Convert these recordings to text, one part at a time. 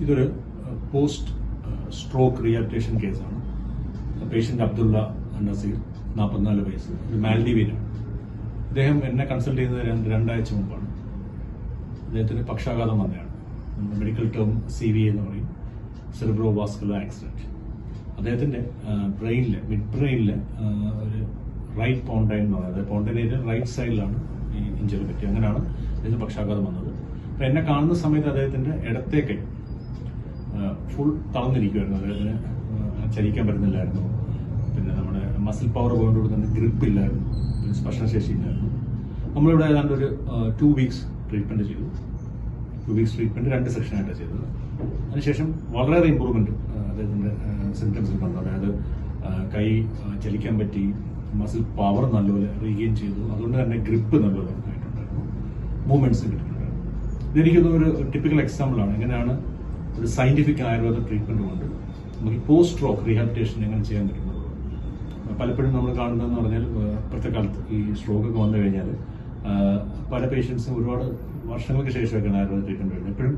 ഇതൊരു post stroke rehabilitation കേസാണ്. Patient Abdulla Naseer, 44 വയസ്സ്, ഒരു മാൽഡീവിയനാണ്. അദ്ദേഹം എന്നെ കൺസൾട്ട് ചെയ്യുന്നത് രണ്ടാഴ്ച മുമ്പാണ്. അദ്ദേഹത്തിന് പക്ഷാഘാതം വന്നതാണ്. മെഡിക്കൽ ടേം CVA എന്ന് പറയും, സെറിബ്രോ വാസ്കുലർ ആക്സിഡന്റ്. അദ്ദേഹത്തിന്റെ ബ്രെയിനില്, മിഡ് ബ്രെയിനില് ഒരു റൈറ്റ് പോണ്ടൈൻ എന്ന് പറയുന്നത്, പോണ്ടൈൻ ഏരിയ റൈറ്റ് സൈഡിലാണ് ഈ ഇഞ്ചറി പറ്റി. അങ്ങനെയാണ് അദ്ദേഹത്തിന് പക്ഷാഘാതം വന്നത്. അപ്പൊ എന്നെ കാണുന്ന സമയത്ത് അദ്ദേഹത്തിന്റെ ഇടത്തെ കൈ ഫുൾ തളർന്നിരിക്കുമായിരുന്നു. അദ്ദേഹത്തിന് ചലിക്കാൻ പറ്റുന്നില്ലായിരുന്നു. പിന്നെ നമ്മുടെ മസിൽ പവർ പോയിന്റ് തന്നെ ഗ്രിപ്പ് ഇല്ലായിരുന്നു, പിന്നെ സ്പർശനശേഷി ഇല്ലായിരുന്നു. നമ്മളിവിടെ ഏതാണ്ട് ഒരു 2 വീക്സ് ട്രീറ്റ്മെന്റ് ചെയ്തു. 2 വീക്സ് ട്രീറ്റ്മെന്റ് 2 സെക്ഷനായിട്ടാണ് ചെയ്തത്. അതിനുശേഷം വളരെയേറെ ഇമ്പ്രൂവ്മെന്റ് അദ്ദേഹത്തിന്റെ സിംറ്റംസിൽ കണ്ടു. അതായത് കൈ ചലിക്കാൻ പറ്റി, മസിൽ പവർ നല്ലപോലെ റീഗെയിൻ ചെയ്തു. അതുകൊണ്ട് തന്നെ ഗ്രിപ്പ് നല്ലപോലെ ആയിട്ടുണ്ടായിരുന്നു, മൂവ്മെന്റ്സ് കിട്ടുന്നുണ്ടായിരുന്നു. ഇതെനിക്കൊന്നും ഒരു ടിപ്പിക്കൽ എക്സാമ്പിളാണ് എങ്ങനെയാണ് ഒരു സയന്റിഫിക് ആയുർവേദ ട്രീറ്റ്മെന്റ് കൊണ്ട് നമുക്ക് പോസ്റ്റ് സ്ട്രോക്ക് റീഹാബിലിറ്റേഷൻ എങ്ങനെ ചെയ്യാൻ പറ്റുന്നത്. പലപ്പോഴും നമ്മൾ കാണുന്നതെന്ന് പറഞ്ഞാൽ ഇപ്പോഴത്തെ കാലത്ത് ഈ സ്ട്രോക്ക് ഒക്കെ വന്നു കഴിഞ്ഞാൽ പല പേഷ്യൻസും ഒരുപാട് വർഷങ്ങൾക്ക് ശേഷമൊക്കെയാണ് ആയുർവേദ ട്രീറ്റ്മെന്റ് വരുന്നത്. എപ്പോഴും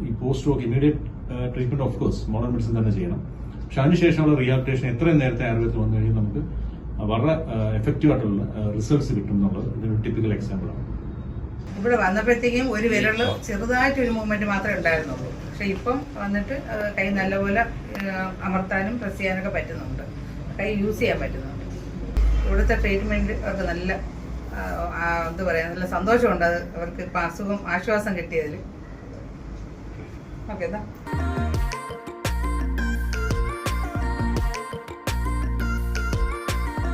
ഈ post stroke immediate treatment of course modern medicine തന്നെ ചെയ്യണം. പക്ഷെ അതിനുശേഷമുള്ള റീഹാബിലിറ്റേഷൻ എത്രയും നേരത്തെ ആയുർവേദത്തിൽ വന്നു കഴിഞ്ഞാൽ നമുക്ക് വളരെ എഫക്റ്റീവ് ആയിട്ടുള്ള റിസൾട്ട്സ് കിട്ടും എന്നുള്ളത് ഇതിനൊരു ടിപ്പിക്കൽ എക്സാമ്പിളാണ്. ഇവിടെ വന്നപ്പോഴത്തേക്കും ഒരു വിരൽ ചെറുതായിട്ടൊരു മൂവ്മെന്റ് മാത്രമേ ഉണ്ടായിരുന്നുള്ളൂ. പക്ഷെ ഇപ്പം വന്നിട്ട് കൈ നല്ലപോലെ അമർത്താനും പ്രസ് ചെയ്യാനൊക്കെ പറ്റുന്നുണ്ട്, കൈ യൂസ് ചെയ്യാൻ പറ്റുന്നുണ്ട്. ഇവിടുത്തെ ട്രീറ്റ്മെന്റ് അവർക്ക് നല്ല എന്താ പറയാ, നല്ല സന്തോഷമുണ്ട്. അത് അവർക്ക് ഇപ്പം അസുഖം ആശ്വാസം കിട്ടിയതിൽ. ഓക്കെ.